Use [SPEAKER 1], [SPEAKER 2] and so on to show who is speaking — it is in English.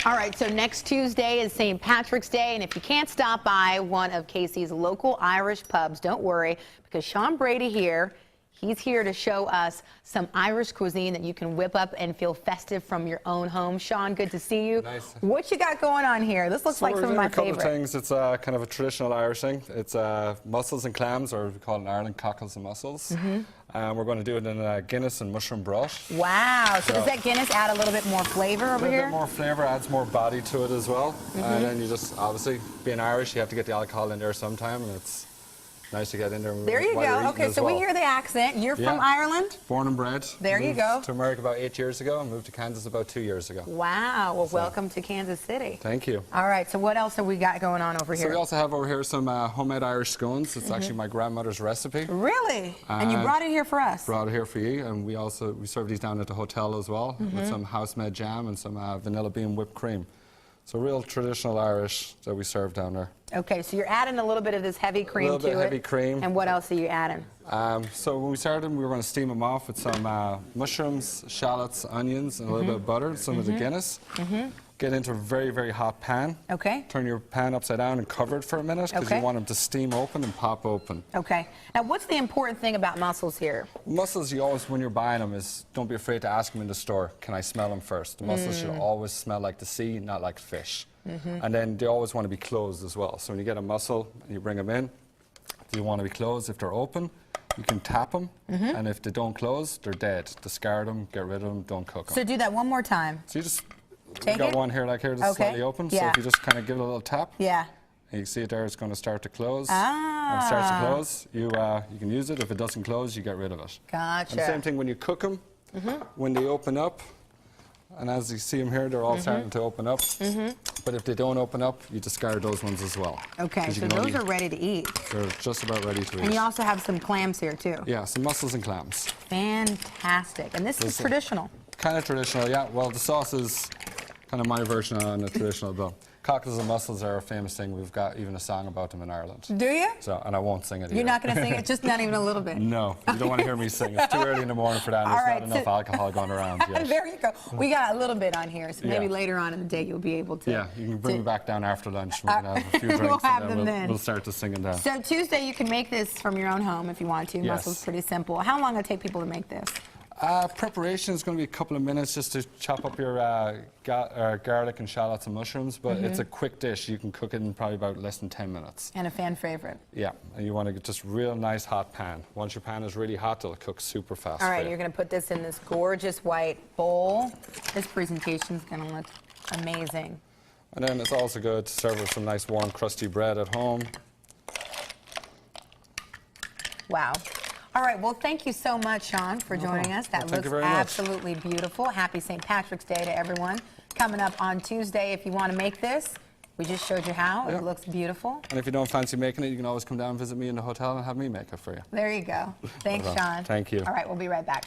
[SPEAKER 1] All right, so next Tuesday is St. Patrick's Day, and if you can't stop by one of KC's local Irish pubs, don't worry, because Sean Brady here, he's here to show us some Irish cuisine that you can whip up and feel festive from your own home. Sean, good to see you.
[SPEAKER 2] Nice.
[SPEAKER 1] What you got going on here? This looks like some of my favorite.
[SPEAKER 2] A couple of things. It's kind of a traditional Irish thing. It's mussels and clams, or we call it in Ireland cockles and mussels. We're going to do it in a Guinness and mushroom broth.
[SPEAKER 1] Wow. So does that Guinness add a little bit more flavor over here?
[SPEAKER 2] A little bit more flavor, adds more body to it as well. And then you just, obviously, being Irish, you have to get the alcohol in there sometime, and it's nice to get in there.
[SPEAKER 1] There you go. Okay, so we hear the accent. You're from Ireland?
[SPEAKER 2] Born and bred.
[SPEAKER 1] There you go.
[SPEAKER 2] Moved to America about 8 years ago and moved to Kansas about 2 years ago.
[SPEAKER 1] Wow. Well, welcome to Kansas City.
[SPEAKER 2] Thank you.
[SPEAKER 1] All right, so what else have we got going on over here?
[SPEAKER 2] So we also have over here some homemade Irish scones. It's actually my grandmother's recipe.
[SPEAKER 1] Really? And you brought it here for us?
[SPEAKER 2] Brought it here for you, and we serve these down at the hotel as well, with some house-made jam and some vanilla bean whipped cream. So real traditional Irish that we serve down there.
[SPEAKER 1] Okay, so you're adding a little bit of this heavy cream to it.
[SPEAKER 2] A little bit of heavy cream.
[SPEAKER 1] And what else are you adding?
[SPEAKER 2] So when we started them, we were going to steam them off with some mushrooms, shallots, onions, and a little bit of butter, some of the Guinness. Get into a very, very hot pan.
[SPEAKER 1] Okay.
[SPEAKER 2] Turn your pan upside down and cover it for a minute, because you want them to steam open and pop open.
[SPEAKER 1] Okay. Now, what's the important thing about mussels here?
[SPEAKER 2] Mussels, you always, when you're buying them, don't be afraid to ask them in the store, can I smell them first? The mussels should always smell like the sea, not like fish. And then they always want to be closed as well. So when you get a mussel and you bring them in, they want to be closed. If they're open, you can tap them, and if they don't close, they're dead. Discard them, get rid of them, don't cook them.
[SPEAKER 1] So do that one more time.
[SPEAKER 2] So you just,
[SPEAKER 1] Take
[SPEAKER 2] we got
[SPEAKER 1] it?
[SPEAKER 2] one here like here that's slightly open, so if you just kind of give it a little tap, and you see it there, it's going to start to close. When it starts to close, you can use it. If it doesn't close, you get rid of it.
[SPEAKER 1] Gotcha.
[SPEAKER 2] And the same thing when you cook them, when they open up, and as you see them here, they're all starting to open up. But if they don't open up, you discard those ones as well.
[SPEAKER 1] Okay, so those are ready to eat.
[SPEAKER 2] They're just about ready to eat.
[SPEAKER 1] And you also have some clams here, too.
[SPEAKER 2] Yeah, some mussels and clams.
[SPEAKER 1] Fantastic. And this is traditional.
[SPEAKER 2] Kind of traditional, yeah. Well, the sauce is kind of my version on a traditional, but cockles and mussels are a famous thing. We've got even a song about them in Ireland.
[SPEAKER 1] Do you?
[SPEAKER 2] So, and I won't sing it.
[SPEAKER 1] You're not going to sing it? Just not even a little bit?
[SPEAKER 2] No, you don't want to hear me sing. It's too early in the morning for that, and there's not enough alcohol going around yet.
[SPEAKER 1] There you go. We got a little bit on here, so maybe later on in the day you'll be able to.
[SPEAKER 2] Yeah, you can bring me back down after lunch. We can have a few drinks, and then we'll start to singing down.
[SPEAKER 1] So Tuesday you can make this from your own home if you want to. Mussel's pretty simple. How long will it take people to make this?
[SPEAKER 2] Preparation is going to be a couple of minutes just to chop up your garlic and shallots and mushrooms, but it's a quick dish. You can cook it in probably about less than 10 minutes. And
[SPEAKER 1] a fan favorite.
[SPEAKER 2] Yeah, and you want to get just real nice hot pan. Once your pan is really hot, it'll cook super fast.
[SPEAKER 1] All right, you're going to put this in this gorgeous white bowl. This presentation is going to look amazing.
[SPEAKER 2] And then it's also good to serve with some nice warm crusty bread at home.
[SPEAKER 1] Wow. All right, well, thank you so much, Sean, for joining us. That looks absolutely beautiful. Happy St. Patrick's Day to everyone. Coming up on Tuesday, if you want to make this, we just showed you how. It looks beautiful.
[SPEAKER 2] And if you don't fancy making it, you can always come down and visit me in the hotel and have me make it for you.
[SPEAKER 1] There you go. Thanks, Sean.
[SPEAKER 2] Thank you.
[SPEAKER 1] All right, we'll be right back.